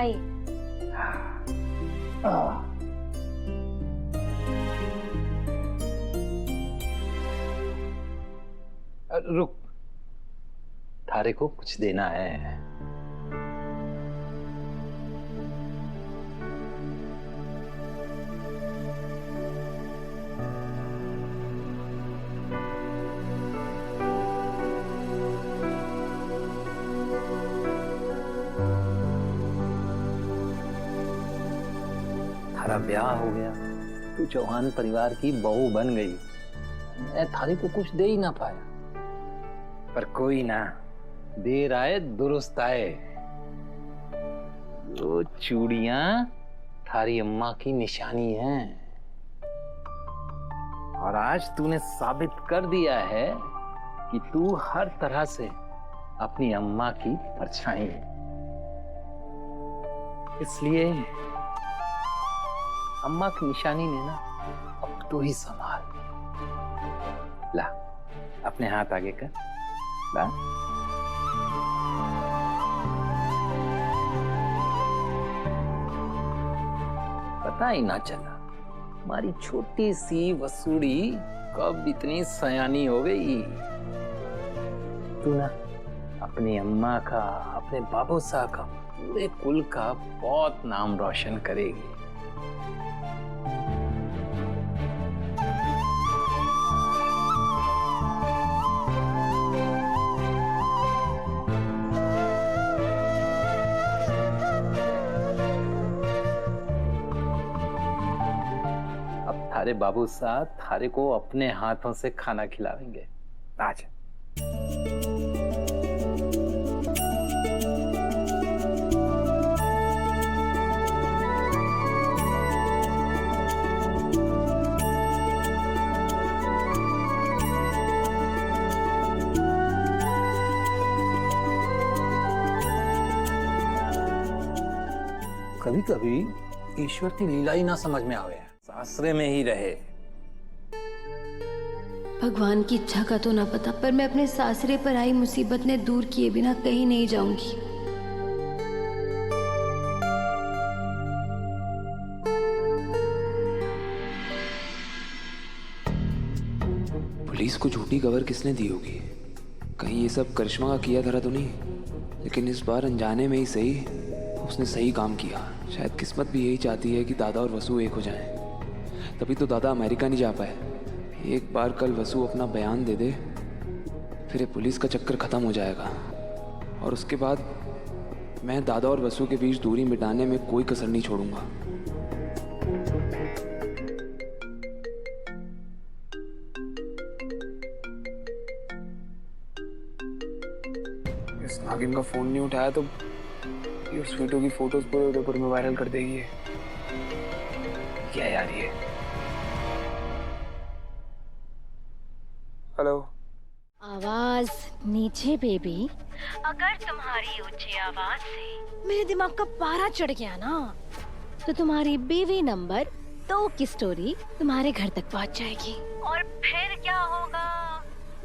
आई। रुक, थारे को कुछ देना है। थारा ब्याह हो गया, तू चौहान परिवार की बहू बन गई। मैं थारे को कुछ दे ही ना पाया, पर कोई ना, देर आए दुरुस्त आए। वो चूड़ियां थारी अम्मा की निशानी हैं, और आज तूने साबित कर दिया है कि तू हर तरह से अपनी अम्मा की परछाई है। इसलिए अम्मा की निशानी ने ना अब तू ही संभाल। ला, अपने हाथ आगे कर। ला। पता ही ना चला हमारी छोटी सी वसूड़ी कब इतनी सयानी हो गई। तू ना अपनी अम्मा का, अपने बाबू साहब का, पूरे कुल का बहुत नाम रोशन करेगी। थारे बाबू साहब थारे को अपने हाथों से खाना खिलाएंगे आज। कभी कभी ईश्वर की लीला ही ना समझ में आवे, सासरे में ही रहे। भगवान की इच्छा का तो ना पता, पर मैं अपने सासरे पर आई मुसीबत ने दूर किए बिना कहीं नहीं जाऊंगी। पुलिस को झूठी खबर किसने दी होगी? कहीं ये सब करिश्मा का किया धरा तो नहीं? लेकिन इस बार अनजाने में ही सही, उसने सही काम किया। शायद किस्मत भी यही चाहती है कि दादा और वसु एक हो जाएं। तभी तो दादा अमेरिका नहीं जा पाए। एक बार कल वसु अपना बयान दे दे, फिर ये पुलिस का चक्कर खत्म हो जाएगा, और उसके बाद मैं दादा और वसु के बीच दूरी मिटाने में कोई कसर नहीं छोड़ूंगा। इस नागिन का फोन नहीं उठाया तो ये उस वीडियो की फोटोज पूरे उदयपुर में वायरल कर देगी। क्या यार ये? हेलो। आवाज नीचे बेबी। अगर तुम्हारी ऊंची आवाज से मेरे दिमाग का पारा चढ़ गया ना, तो तुम्हारी बीवी नंबर 2 की स्टोरी तुम्हारे घर तक पहुंच जाएगी। और फिर क्या होगा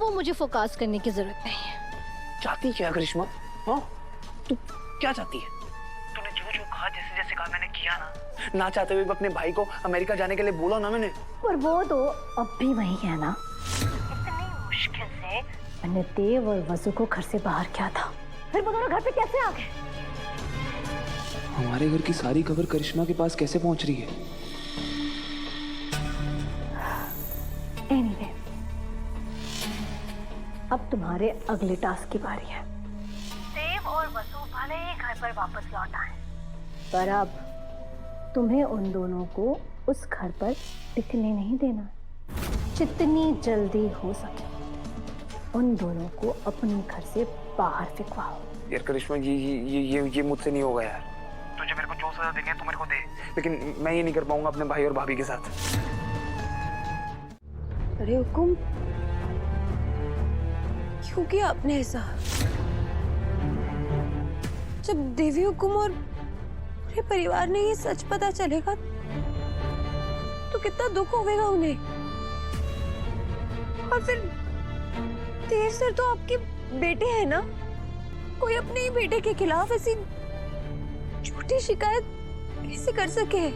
वो मुझे फोकस करने की जरूरत नहीं है। चाहती क्या करिश्मा? हाँ, तू क्या चाहती है? तूने जो जो कहा, जैसे जैसे कहा मैंने किया ना चाहते हुए अपने भाई को अमेरिका जाने के लिए बोला ना मैंने। पर वो तो अब भी वही है ना। इतनी मुश्किल से मैंने देव और वसु को घर से बाहर किया था, फिर वो दोनों घर पे कैसे आ गए? हमारे घर की सारी खबर करिश्मा के पास कैसे पहुंच रही है? एनीवे, अब तुम्हारे अगले टास्क की बारी है। देव और वसु भले ही घर पर वापस लौट आए, पर अब तुम्हें उन दोनों को उस घर पर टिकने नहीं देना। जितनी जल्दी हो सके उन दोनों को अपने घर से बाहर फेंकवाओ। यार करिश्मा, ये मुझसे नहीं होगा यार। तुझे मेरे को जो सजा देनी है तू मेरे को दे, लेकिन मैं ये नहीं कर पाऊंगा अपने भाई और भाभी के साथ। अरे हुकुम, क्यों किया आपने ऐसा? जब देवी हुकुम और पूरे परिवार ने ये सच पता चलेगा तो कितना दुख होगा उन्हें। और फिर देव सर तो आपके बेटे हैं ना, कोई अपने ही बेटे के खिलाफ ऐसी झूठी शिकायत कैसे कर सके?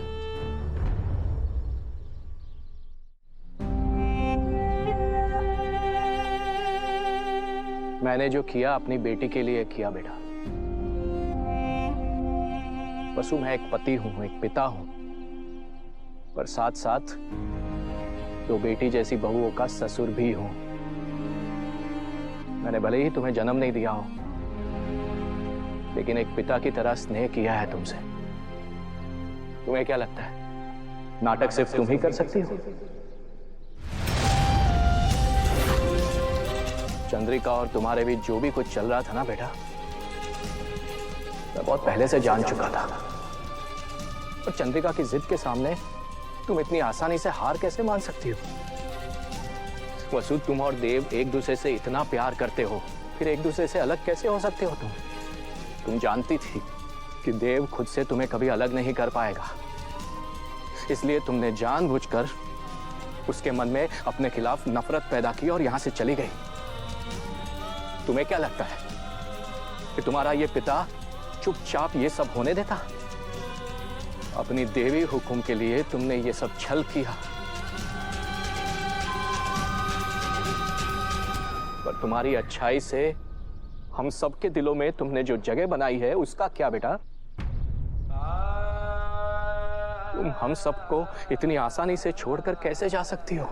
मैंने जो किया अपनी बेटी के लिए किया बेटा। वसु, मैं एक पति हूं, एक पिता हूं, पर साथ साथ दो बेटी जैसी बहुओं का ससुर भी हूं। मैंने भले ही तुम्हें जन्म नहीं दिया हो, लेकिन एक पिता की तरह स्नेह किया है तुमसे। तुम्हें क्या लगता है नाटक सिर्फ तुम ही कर सकती हो? चंद्रिका और तुम्हारे बीच जो भी कुछ चल रहा था ना बेटा, मैं बहुत पहले से जान चुका था। और चंद्रिका की जिद के सामने तुम इतनी आसानी से हार कैसे मान सकती हो? वसु, तुम और देव एक दूसरे से इतना प्यार करते हो, फिर एक दूसरे से अलग कैसे हो सकते हो? तुम जानती थी कि देव खुद से तुम्हें कभी अलग नहीं कर पाएगा, इसलिए तुमने जानबूझकर उसके मन में अपने खिलाफ नफरत पैदा की और यहां से चली गई। तुम्हें क्या लगता है कि तुम्हारा ये पिता चुपचाप ये सब होने देता? अपनी देवी हुकुम के लिए तुमने ये सब छल किया, पर तुम्हारी अच्छाई से हम सबके दिलों में तुमने जो जगह बनाई है उसका क्या बेटा? तुम हम सबको इतनी आसानी से छोड़कर कैसे जा सकती हो?